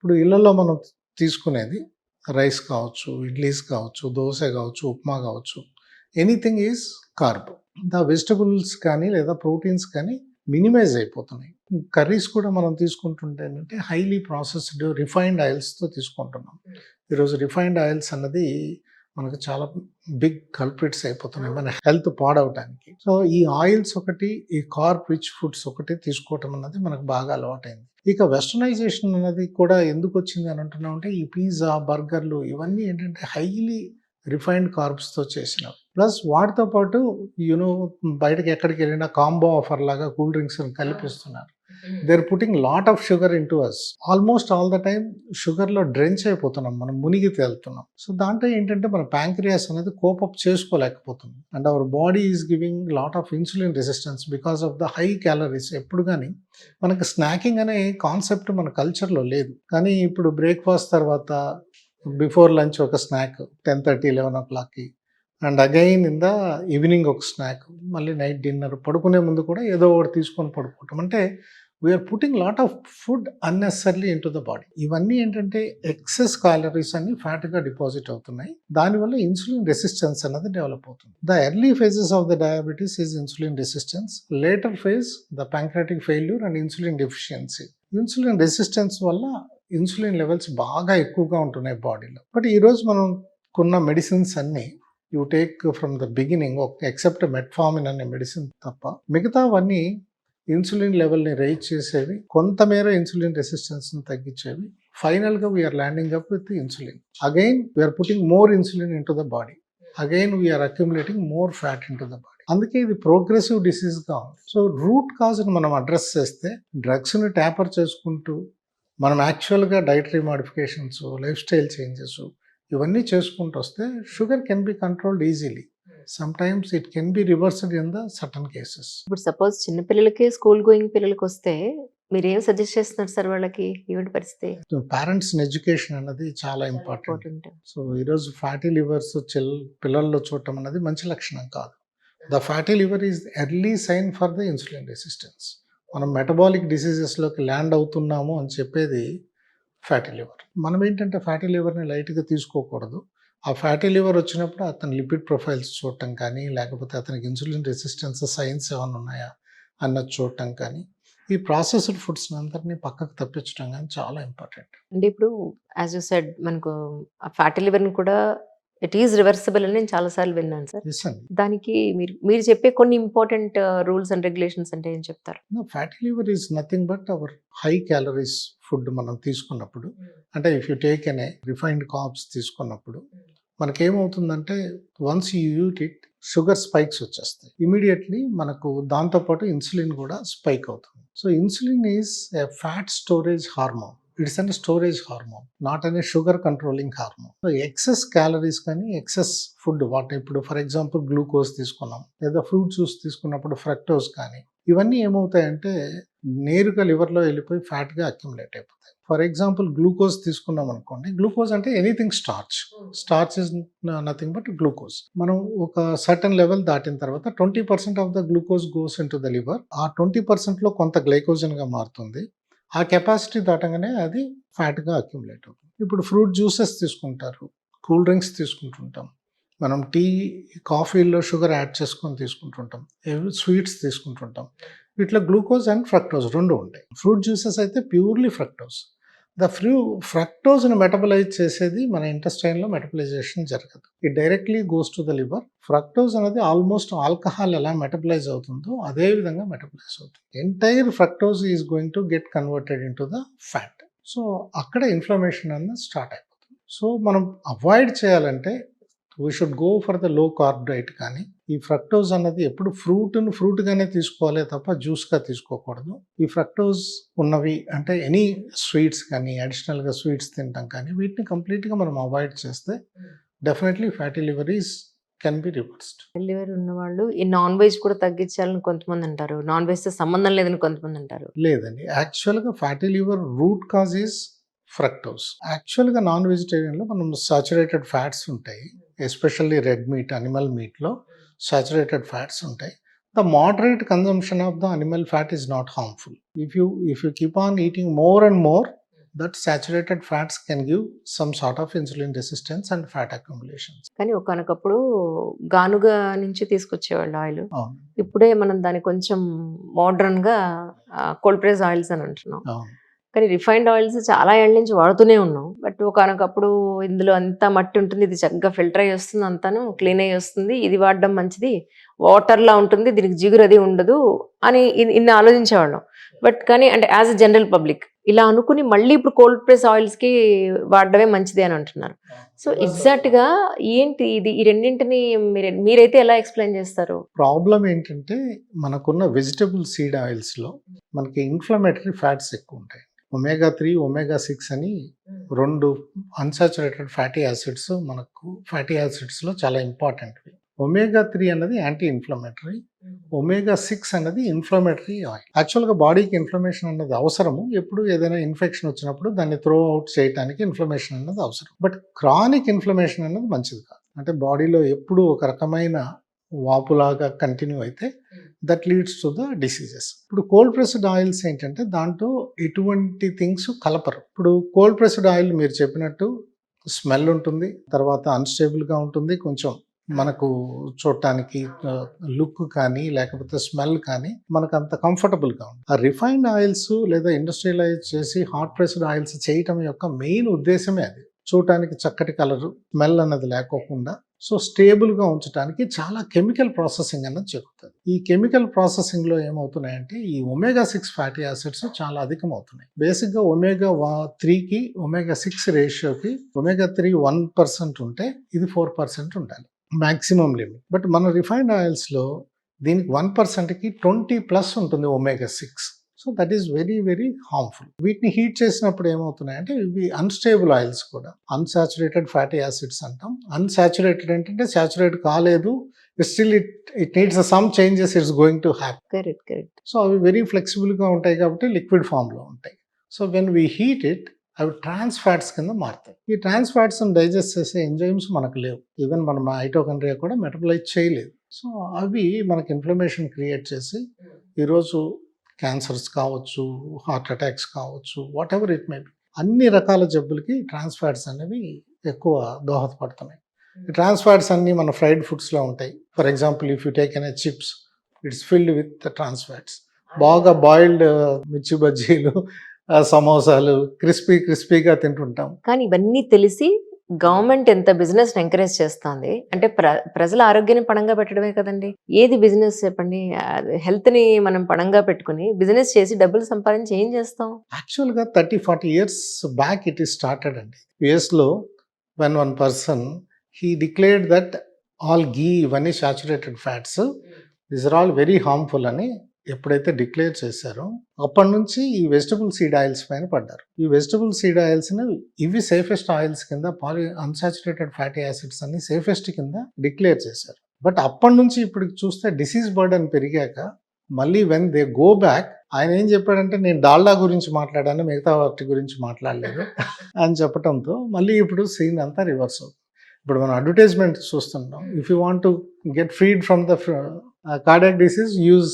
ఇప్పుడు ఇళ్లలో మనం తీసుకునేది రైస్ కావచ్చు, ఇడ్లీస్ కావచ్చు, దోస కావచ్చు, ఉప్మా కావచ్చు. Anything is carb. వెజిటబుల్స్ కానీ లేదా ప్రోటీన్స్ కానీ మినిమైజ్ అయిపోతున్నాయి. కర్రీస్ కూడా మనం తీసుకుంటుంటే ఏంటంటే హైలీ ప్రాసెస్డ్ రిఫైన్డ్ ఆయిల్స్తో తీసుకుంటున్నాం. ఈరోజు రిఫైన్డ్ ఆయిల్స్ అన్నది మనకు చాలా బిగ్ కల్ప్రిట్స్ అయిపోతున్నాయి మన హెల్త్ పాడవటానికి. సో ఈ ఆయిల్స్ ఒకటి, ఈ కార్బ్ రిచ్ ఫుడ్స్ ఒకటి తీసుకోవటం అన్నది మనకు బాగా అలవాటైంది. ఇక వెస్టర్నైజేషన్ అనేది కూడా ఎందుకు వచ్చింది అని అంటున్నాం అంటే ఈ పిజ్జా, బర్గర్లు ఇవన్నీ ఏంటంటే హైలీ రిఫైన్డ్ కార్బ్స్తో చేసినవి. ప్లస్ వాటితో పాటు బయటకి ఎక్కడికి వెళ్ళినా కాంబో ఆఫర్ లాగా కూల్ డ్రింక్స్ కల్పిస్తున్నారు. They are putting lot of sugar into us. Almost all the time షుగర్లో డ్రెంచ్ అయిపోతున్నాం, మనం మునిగి తేలుతున్నాం. సో దాంట్లో ఏంటంటే మన ప్యాంక్రియాస్ అనేది కోపప్ చేసుకోలేకపోతుంది. And our body is giving lot of insulin resistance because of the high calories. ఎప్పుడు కానీ మనకి స్నాకింగ్ అనే కాన్సెప్ట్ మన కల్చర్లో లేదు. కానీ ఇప్పుడు బ్రేక్ఫాస్ట్ తర్వాత బిఫోర్ లంచ్ ఒక స్నాక్ 10:30, 11 o'clockకి, and again in the evening ఒక స్నాక్, మళ్ళీ నైట్ డిన్నర్, పడుకునే ముందు కూడా ఏదో ఒకటి తీసుకొని పడుకుంటాం. అంటే we are putting lot of food unnecessarily in to the body. ఇవన్నీ ఏంటంటే ఎక్సెస్ క్యాలరీస్ అన్ని ఫ్యాట్గా డిపాజిట్ అవుతున్నాయి. దానివల్ల ఇన్సులిన్ రెసిస్టెన్స్ అన్నది డెవలప్ అవుతుంది. The early phases of the diabetes is insulin resistance. Later phase the pancreatic failure and insulin deficiency. Insulin resistance వల్ల insulin levels బాగా ఎక్కువగా ఉంటున్నాయి బాడీలో. బట్ ఈరోజు మనం కొన్న మెడిసిన్స్ అన్నీ you take from the beginning, except metformin అనే మెడిసిన్ తప్ప మిగతావన్నీ ఇన్సులిన్ లెవెల్ని రైజ్ చేసేవి, కొంతమేర ఇన్సులిన్ రెసిస్టెన్స్ని తగ్గించేవి. ఫైనల్గా we're landing up with insulin. Again we're putting more insulin in to the body. Again we're accumulating more fat in to the body. అందుకే ఇది ప్రోగ్రెసివ్ డిసీజ్గా ఉంది. సో రూట్ కాజ్ని మనం అడ్రస్ చేస్తే డ్రగ్స్ని ట్యాపర్ చేసుకుంటూ మనం యాక్చువల్గా dietary modifications, life style changes ఇవన్నీ చేసుకుంటూ వస్తే sugar can be controlled easily. Sometimes it can be reversed in the certain cases. ఇప్పుడు సపోజ్ చిన్న పిల్లలకి, స్కూల్ గోయింగ్ పిల్లలకి వస్తే మీరు ఏం సజెస్ట్ చేస్తున్నారు సార్ వాళ్ళకి? ఏమిటి పరిస్థితి? పేరెంట్స్ ఎడ్యుకేషన్ అన్నది చాలా ఇంపార్టెంట్. సో ఈరోజు ఫ్యాటీ లివర్స్ పిల్లల్లో చూడటం అన్నది మంచి లక్షణం కాదు. The fatty liver is early sign for the insulin resistance. మనం మెటబాలిక్ డిసీజెస్లోకి ల్యాండ్ అవుతున్నాము అని చెప్పేది ఫ్యాటీ లివర్. మనం ఏంటంటే ఫ్యాటీ లివర్ని లైట్గా తీసుకోకూడదు. ఆ ఫ్యాటీ లివర్ వచ్చినప్పుడు అతని లిపిడ్ ప్రొఫైల్స్ చూడటం కానీ, లేకపోతే అతనికి ఇన్సులిన్ రెసిస్టెన్స్ సైన్స్ ఏమైనా ఉన్నాయా అన్నది చూడటం కానీ, ఈ ప్రాసెస్డ్ ఫుడ్స్ అందరినీ పక్కకు తప్పించడం కానీ చాలా ఇంపార్టెంట్. అంటే ఇప్పుడు యాజ్ యూ సెడ్ మనకు ఆ ఫ్యాటీ లివర్ని కూడా ఇట్ ఈస్ రివర్సిబుల్ అని నేను చాలాసార్లు విన్నాను సార్. దానికి మీరు చెప్పే కొన్ని ఇంపార్టెంట్ రూల్స్ అండ్ రెగ్యులేషన్స్ అంటే ఏం చెప్తారు? Fatty liver is nothing but our high calories food మనం తీసుకున్నప్పుడు, అంటే if you take an refined carbs తీసుకున్నప్పుడు మనకేమవుతుందంటే once you eat it sugar spikes వచ్చేస్తాయి. ఇమీడియట్లీ మనకు దాంతోపాటు ఇన్సులిన్ కూడా స్పైక్ అవుతుంది. So insulin is a fat storage hormone. It's and storage hormone, not అనే sugar controlling hormone. So excess calories కానీ, excess food ఇప్పుడు ఫర్ ఎగ్జాంపుల్ గ్లూకోజ్ తీసుకున్నాం, లేదా ఫ్రూట్ జ్యూస్ తీసుకున్నప్పుడు ఫ్రక్టోజ్ కానీ, ఇవన్నీ ఏమవుతాయంటే నేరుగా లివర్లో వెళ్ళిపోయి ఫ్యాట్గా అక్యుములేట్ అయిపోతాయి. ఫర్ ఎగ్జాంపుల్ గ్లూకోజ్ తీసుకున్నాం అనుకోండి, గ్లూకోజ్ అంటే anything starch is nothing but glucose. మనం ఒక సర్టన్ లెవెల్ దాటిన తర్వాత 20% of the glucose goes in to the liver. ఆ 20%లో కొంత గ్లైకోజన్గా మారుతుంది. ఆ కెపాసిటీ దాటంగానే అది ఫ్యాట్గా అక్యుములేట్ అవుతుంది. ఇప్పుడు ఫ్రూట్ జ్యూసెస్ తీసుకుంటారు, కూల్ డ్రింక్స్ తీసుకుంటుంటాం, మనం టీ, కాఫీలో షుగర్ యాడ్ చేసుకొని తీసుకుంటుంటాం, స్వీట్స్ తీసుకుంటుంటాం. వీటిలో గ్లూకోజ్ అండ్ ఫ్రక్టోజ్ రెండు ఉంటాయి. ఫ్రూట్ జ్యూసెస్ అయితే ప్యూర్లీ ఫ్రక్టోజ్. ఫ్రక్టోజ్ని మెటబలైజ్ చేసేది మన ఇంటెస్టైన్లో మెటబలైజేషన్ జరగదు. It directly goes to the liver. Fructose అనేది ఆల్మోస్ట్ ఆల్కహాల్ ఎలా మెటబలైజ్ అవుతుందో అదే విధంగా మెటబలైజ్ అవుతుంది. Entire fructose is going to get converted in to the fat. So అక్కడ ఇన్ఫ్లమేషన్ అన్నది స్టార్ట్ అయిపోతుంది. సో మనం అవాయిడ్ చేయాలంటే we should go for the low carb diet. కానీ ఈ ఫ్రక్టోజ్ అన్నది ఎప్పుడు ఫ్రూట్గానే తీసుకోవాలి తప్ప జ్యూస్గా తీసుకోకూడదు. ఈ ఫ్రక్టోజ్ ఉన్నవి అంటే ఎనీ స్వీట్స్ కానీ, అడిషనల్గా స్వీట్స్ తింటాం కానీ, వీటిని కంప్లీట్గా మనం అవాయిడ్ చేస్తే definitely fatty liver can be reversed. Liver ఉన్న వాళ్ళు ఈ నాన్ వెజ్ కూడా తగ్గించాలని కొంతమంది అంటారు, నాన్ వెజ్తో సంబంధం లేదని కొంతమంది అంటారు. లేదండి, యాక్చువల్గా fatty liver root cause is fructose. యాక్చువల్గా నాన్ వెజిటేరియన్లో మనం సాచురేటెడ్ ఫ్యాట్స్ ఉంటాయి, ఎస్పెషల్లీ రెడ్ మీట్, అనిమల్ మీట్లో సాచురేటెడ్ ఫ్యాట్స్ ఉంటాయి. The moderate consumption of the animal fat is not harmful. If you keep on eating more and more, that saturated fats can give some sort of insulin resistance and fat accumulations. కానీ ఒకానొకప్పుడు గానుగ నుంచి తీసుకొచ్చేవాళ్ళు oil. అవును. ఇప్పుడే మనం దాన్ని కొంచెం మోడర్న్‌గా కోల్డ్ ప్రెస్ ఆయిల్స్ అని అంటున్నాం. అవును. కానీ రిఫైన్డ్ ఆయిల్స్ చాలా ఏళ్ల నుంచి వాడుతూనే ఉన్నాం. బట్ ఒకానొకప్పుడు ఇందులో అంతా మట్టి ఉంటుంది. ఇది చక్కగా ఫిల్టర్ అయ్యి వస్తుంది అంతాను. క్లీన్ అయ్యి వస్తుంది. ఇది వాడడం మంచిది. వాటర్‌లా ఉంటుంది. దీనికి జిగురు అది ఉండదు అని ఇన్ని ఆలోచించేవాళ్ళం. బట్ కానీ అంటే యాస్ ఎ జనరల్ పబ్లిక్ ఇలా అనుకుని మళ్ళీ ఇప్పుడు కోల్డ్ ప్రెస్ ఆయిల్స్‌కి వాడడమే మంచిది అని అంటున్నారు. సో ఎగ్జాక్ట్‌గా ఏంటి ఇది? ఈ రెండింటిని మీరైతే ఎలా ఎక్స్‌ప్లెయిన్ చేస్తారు? ప్రాబ్లం ఏంటంటే మనకున్న వెజిటబుల్ సీడ్ ఆయిల్స్‌లో మనకి ఇన్‌ఫ్లమేటరీ ఫ్యాట్స్ ఎక్కువ ఉంటాయి. ఒమేగా 3, ఒమేగా 6 అని 2 అన్సాచురేటెడ్ ఫ్యాటీ యాసిడ్స్ మనకు ఫ్యాటీ యాసిడ్స్‌లో చాలా ఇంపార్టెంట్‌వి. ఒమేగా 3 అన్నది యాంటీ ఇన్‌ఫ్లమేటరీ. ఒమేగా 6 అన్నది ఇన్‌ఫ్లమేటరీ ఆయిల్. యాక్చువల్‌గా బాడీకి ఇన్‌ఫ్లమేషన్ అన్నది అవసరము. ఎప్పుడు ఏదైనా ఇన్ఫెక్షన్ వచ్చినప్పుడు దాన్ని త్రో అవుట్ చేయడానికి ఇన్‌ఫ్లమేషన్ అన్నది అవసరం. బట్ క్రానిక్ ఇన్‌ఫ్లమేషన్ అన్నది మంచిది కాదు. అంటే బాడీలో ఎప్పుడు ఒక రకమైన వాపులాగా కంటిన్యూ అయితే that leads to the diseases. ఇప్పుడు కోల్డ్ ప్రెస్డ్ ఆయిల్స్ ఏంటంటే దాంట్లో ఎటువంటి థింగ్స్ కలపరు. ఇప్పుడు కోల్డ్ ప్రెస్డ్ ఆయిల్ మీరు చెప్పినట్టు స్మెల్ ఉంటుంది, తర్వాత అన్స్టేబుల్గా ఉంటుంది, కొంచెం మనకు చూడటానికి లుక్ కానీ లేకపోతే స్మెల్ కానీ మనకు అంత కంఫర్టబుల్గా ఉంటుంది. ఆ రిఫైన్డ్ ఆయిల్స్ లేదా ఇండస్ట్రియలైజ్ చేసి హాట్ ప్రెస్డ్ ఆయిల్స్ చేయటం యొక్క మెయిన్ ఉద్దేశమే అది. చూడటానికి చక్కటి కలరు, స్మెల్ అన్నది లేకోకుండా సో స్టేబుల్గా ఉంచడానికి చాలా కెమికల్ ప్రాసెసింగ్ అన్నది జరుగుతుంది. ఈ కెమికల్ ప్రాసెసింగ్లో ఏమవుతున్నాయంటే ఈ ఒమేగా 6 ఫ్యాటీ యాసిడ్స్ చాలా అధికం అవుతున్నాయి. బేసిక్గా ఒమేగా 3కి ఒమేగా 6 రేషియోకి ఒమేగా 3 1% ఉంటే ఇది 4% ఉండాలి మ్యాక్సిమం లిమిట్. బట్ మన రిఫైన్డ్ ఆయిల్స్లో దీనికి 1%కి 20+ ఉంటుంది omega 6. So that is very very harmful. వీటిని హీట్ చేసినప్పుడు ఏమవుతున్నాయంటే ఇవి అన్స్టేబుల్ ఆయిల్స్ కూడా అన్సాచురేటెడ్ ఫ్యాటీ యాసిడ్స్ అంటాం. అన్సాచురేటెడ్ ఏంటంటే సాచురేట్ కాలేదు, still it needs some changes it's going to happy. Correct. So అవి వెరీ ఫ్లెక్సిబుల్గా ఉంటాయి కాబట్టి లిక్విడ్ ఫామ్లో ఉంటాయి. So when we heat it అవి ట్రాన్స్ ఫ్యాట్స్ కింద మారుతాయి. ఈ ట్రాన్స్ ఫ్యాట్స్ని డైజెస్ట్ చేసే ఎంజైమ్స్ మనకు లేవు. ఈవెన్ మన మైటోకాండ్రియా కూడా మెటబలైజ్ చేయలేదు. సో అవి మనకి ఇన్ఫ్లమేషన్ క్రియేట్ చేసి ఈరోజు క్యాన్సర్స్ కావచ్చు, హార్ట్ అటాక్స్ కావచ్చు, what ever it may be, అన్ని రకాల జబ్బులకి ట్రాన్స్ ఫ్యాట్స్ అనేవి ఎక్కువ దోహదపడుతున్నాయి. ఈ ట్రాన్స్ ఫ్యాట్స్ అన్నీ మన ఫ్రైడ్ ఫుడ్స్లో ఉంటాయి. For example if you take an chips, it's filled with trans fats. బాగా బాయిల్డ్ మిర్చి బజ్జీలు, సమోసాలు క్రిస్పీగా తింటుంటాం. కానీ ఇవన్నీ తెలిసి గవర్నమెంట్ ఎంత బిజినెస్ ఎంకరేజ్ చేస్తుంది అంటే ప్రజల ఆరోగ్యాన్ని పణంగా పెట్టడమే కదండి. ఏది బిజినెస్ చెప్పండి? హెల్త్ ని మనం పణంగా పెట్టుకుని బిజినెస్ చేసి డబ్బులు సంపాదించి ఏం చేస్తాం? యాక్చువల్గా 30-40 years back it is started అండి. యుఎస్లో when one person he declared that all ghee ఇవన్నీ saturated fats these are all very harmful అని ఎప్పుడైతే డిక్లేర్ చేశారో అప్పటి నుంచి ఈ వెజిటబుల్ సీడ్ ఆయిల్స్ పైన పడ్డారు. ఈ వెజిటబుల్ సీడ్ ఆయిల్స్ని ఇవి సేఫెస్ట్ ఆయిల్స్ కింద అన్సాచురేటెడ్ ఫ్యాటీ యాసిడ్స్ అన్ని సేఫెస్ట్ కింద డిక్లేర్ చేశారు. బట్ అప్పటి నుంచి ఇప్పుడు చూస్తే డిసీజ్ బర్డన్ పెరిగాక మళ్ళీ వెన్ దే గో బ్యాక్ ఆయన ఏం చెప్పాడంటే నేను డాల్డా గురించి మాట్లాడాను, మిగతా వాటి గురించి మాట్లాడలేదు అని చెప్పడంతో మళ్ళీ ఇప్పుడు సీన్ అంతా రివర్స్ అవుతుంది. ఇప్పుడు మనం అడ్వర్టైజ్మెంట్ చూస్తున్నాం. If you want to get ఫ్రీడ్ from the cardiac disease use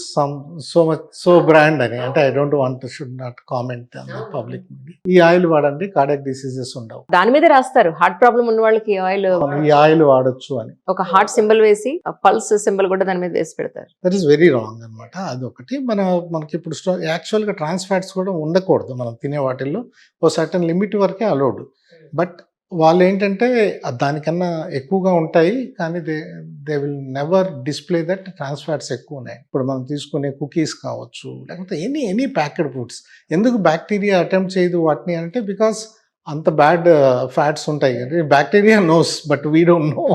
so brand అని, అంటే I don't want should not comment on the public. ఈ ఆయిల్ వాడండి కార్డియాక్ డిసీజెస్ ఉండవు. దాని మీద రాస్తారు హార్ట్ ప్రాబ్లం ఉన్న వాళ్ళకి ఈ ఆయిల్ వాడొచ్చు అని ఒక హార్ట్ సింబల్ వేసి పల్స్ సింబల్ కూడా దాని మీద వేసి పెడతారు. దట్ ఈస్ వెరీ రాంగ్ అనమాట. అదొకటి. మనకి ఇప్పుడు యాక్చువల్గా ట్రాన్స్ ఫ్యాట్స్ కూడా ఉండకూడదు మనం తినే వాటిల్లో. ఓ సర్టన్ లిమిట్ వరకే అలౌడ్. బట్ వాళ్ళు ఏంటంటే దానికన్నా ఎక్కువగా ఉంటాయి కానీ they will never display that trans fats ఎక్కువ ఉన్నాయి. ఇప్పుడు మనం తీసుకునే కుకీస్ కావచ్చు లేకపోతే ఎనీ ప్యాకెడ్ ఫుడ్స్ ఎందుకు బ్యాక్టీరియా అటెంప్ట్ చేయదు వాటిని అంటే బికాస్ అంత బ్యాడ్ ఫ్యాట్స్ ఉంటాయి. Bacteria knows but we don't know.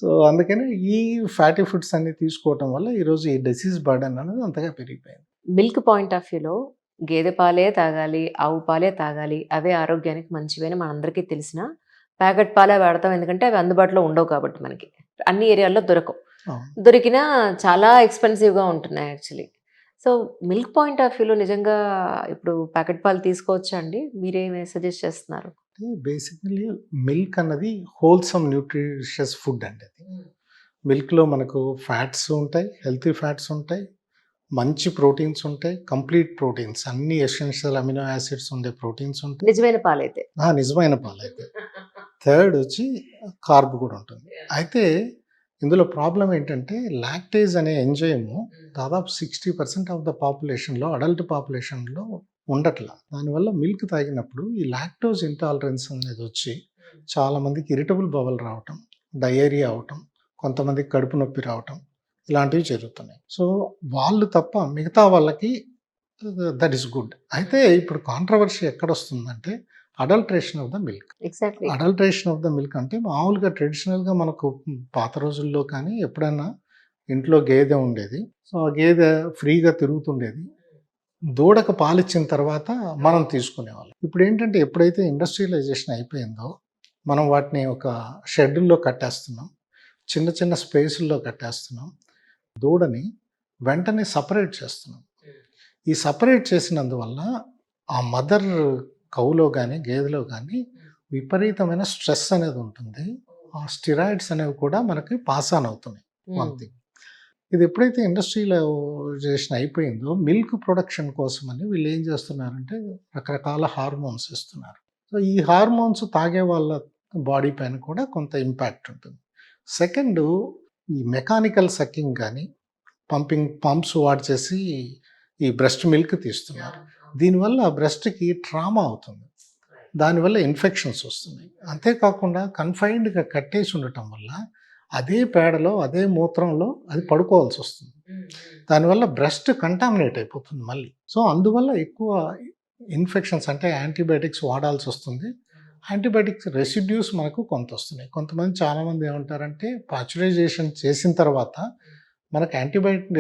So అందుకని ఈ ఫ్యాటీ ఫుడ్స్ అన్ని తీసుకోవటం వల్ల ఈరోజు ఈ డిసీజ్ బర్డన్ అనేది అంతగా పెరిగిపోయింది. మిల్క్ పాయింట్ ఆఫ్ వ్యూలో గేదె పాలే తాగాలి, ఆవు పాలే తాగాలి, అవే ఆరోగ్యానికి మంచివని మనందరికీ తెలిసిన ప్యాకెట్ పాలే వాడతాం. ఎందుకంటే అవి అందుబాటులో ఉండవు కాబట్టి మనకి అన్ని ఏరియాల్లో దొరకవు. దొరికినా చాలా ఎక్స్పెన్సివ్గా ఉంటున్నాయి actually. So milk point of వ్యూలో నిజంగా ఇప్పుడు ప్యాకెట్ పాలు తీసుకోవచ్చా అండి? మీరేమి సజెస్ట్ చేస్తున్నారు? బేసికలీ మిల్క్ అన్నది హోల్సమ్ న్యూట్రిషియస్ ఫుడ్ అండి. అది మిల్క్లో మనకు ఫ్యాట్స్ ఉంటాయి, హెల్తీ ఫ్యాట్స్ ఉంటాయి, మంచి ప్రోటీన్స్ ఉంటాయి, కంప్లీట్ ప్రోటీన్స్, అన్ని ఎసెన్షియల్ అమినో యాసిడ్స్ ఉండే ప్రోటీన్స్ ఉంటాయి. నిజమైన పాలైతే. నిజమైన పాలైతే. థర్డ్ వచ్చి కార్బ్ కూడా ఉంటుంది. అయితే ఇందులో ప్రాబ్లం ఏంటంటే లాక్టేజ్ అనే ఎంజైము దాదాపు 60% ఆఫ్ ద పాపులేషన్లో, అడల్ట్ పాపులేషన్లో ఉండట్లా. దానివల్ల మిల్క్ తాగినప్పుడు ఈ లాక్టోజ్ ఇంటాలరెన్స్ అనేది వచ్చి చాలామందికి ఇరిటబుల్ బవల్ రావటం, డయేరియా అవటం, కొంతమందికి కడుపు నొప్పి రావటం, ఇలాంటివి జరుగుతున్నాయి. సో వాళ్ళు తప్ప మిగతా వాళ్ళకి దట్ ఈస్ గుడ్. అయితే ఇప్పుడు కాంట్రవర్సీ ఎక్కడొస్తుందంటే adulteration of the milk. Exactly. Adulteration of the milk అంటే మామూలుగా ట్రెడిషనల్గా మనకు పాత రోజుల్లో కానీ ఎప్పుడైనా ఇంట్లో గేదె ఉండేది. సో ఆ గేదె ఫ్రీగా తిరుగుతుండేది. దూడకు పాలిచ్చిన తర్వాత మనం తీసుకునేవాళ్ళం. ఇప్పుడు ఏంటంటే ఎప్పుడైతే ఇండస్ట్రియలైజేషన్ అయిపోయిందో మనం వాటిని ఒక షెడ్యూల్లో కట్టేస్తున్నాం, చిన్న చిన్న స్పేసుల్లో కట్టేస్తున్నాం. దూడని వెంటనే సపరేట్ చేస్తున్నాం. ఈ సపరేట్ చేసినందువల్ల ఆ మదర్ కౌలో కానీ గేదెలో కానీ విపరీతమైన స్ట్రెస్ అనేది ఉంటుంది. ఆ స్టిరాయిడ్స్ అనేవి కూడా మనకి పాస్ ఆన్ అవుతున్నాయి. One thing. ఇది ఎప్పుడైతే ఇండస్ట్రియలైజేషన్ అయిపోయిందో మిల్క్ ప్రొడక్షన్ కోసమని వీళ్ళు ఏం చేస్తున్నారంటే రకరకాల హార్మోన్స్ ఇస్తున్నారు. సో ఈ హార్మోన్స్ తాగే వాళ్ళ బాడీ పైన కూడా కొంత ఇంపాక్ట్ ఉంటుంది. సెకండ్, ఈ మెకానికల్ సక్కింగ్ కానీ పంప్స్ వాడిచేసి ఈ బ్రెస్ట్ మిల్క్ తీస్తున్నారు. దీనివల్ల బ్రెస్ట్కి ట్రామా అవుతుంది, దానివల్ల ఇన్ఫెక్షన్స్ వస్తున్నాయి. అంతేకాకుండా కన్ఫైన్డ్గా కట్టేసి ఉండటం వల్ల అదే పేడలో అదే మూత్రంలో అది పడుకోవాల్సి వస్తుంది. దానివల్ల బ్రెస్ట్ కంటామినేట్ అయిపోతుంది మళ్ళీ. సో అందువల్ల ఎక్కువ ఇన్ఫెక్షన్స్, అంటే యాంటీబయాటిక్స్ వాడాల్సి వస్తుంది. యాంటీబయాటిక్స్ రెసిడ్యూస్ మనకు కొంత వస్తున్నాయి. కొంతమంది చాలామంది ఏమంటారంటే పాశ్చరైజేషన్ చేసిన తర్వాత మనకు యాంటీబయాటిక్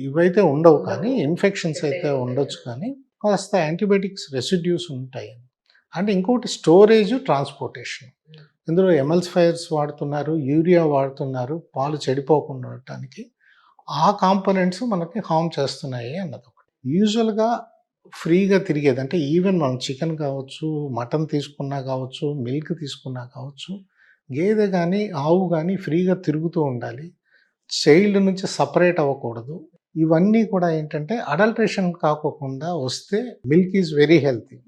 ఇవైతే ఉండవు కానీ ఇన్ఫెక్షన్స్ అయితే ఉండొచ్చు, కానీ కాస్త యాంటీబయాటిక్స్ రెసిడ్యూస్ ఉంటాయి. అంటే ఇంకోటి స్టోరేజ్, ట్రాన్స్పోర్టేషన్. ఇందులో ఎమల్సిఫైర్స్ వాడుతున్నారు, యూరియా వాడుతున్నారు పాలు చెడిపోకుండా ఉండటానికి. ఆ కాంపోనెంట్స్ మనకి హార్మ్ చేస్తున్నాయి అన్నది ఒకటి. యూజువల్గా ఫ్రీగా తిరిగేది అంటే ఈవెన్ మనం చికెన్ కావచ్చు, మటన్ తీసుకున్నా కావచ్చు, మిల్క్ తీసుకున్నా కావచ్చు, గేదె కానీ ఆవు కానీ ఫ్రీగా తిరుగుతూ ఉండాలి. చైల్డ్ నుంచి సపరేట్ అవ్వకూడదు. ఇవన్నీ కూడా ఏంటంటే అడల్ట్రేషన్ కాకోకుండా వస్తే మిల్క్ ఈజ్ వెరీ హెల్తీ.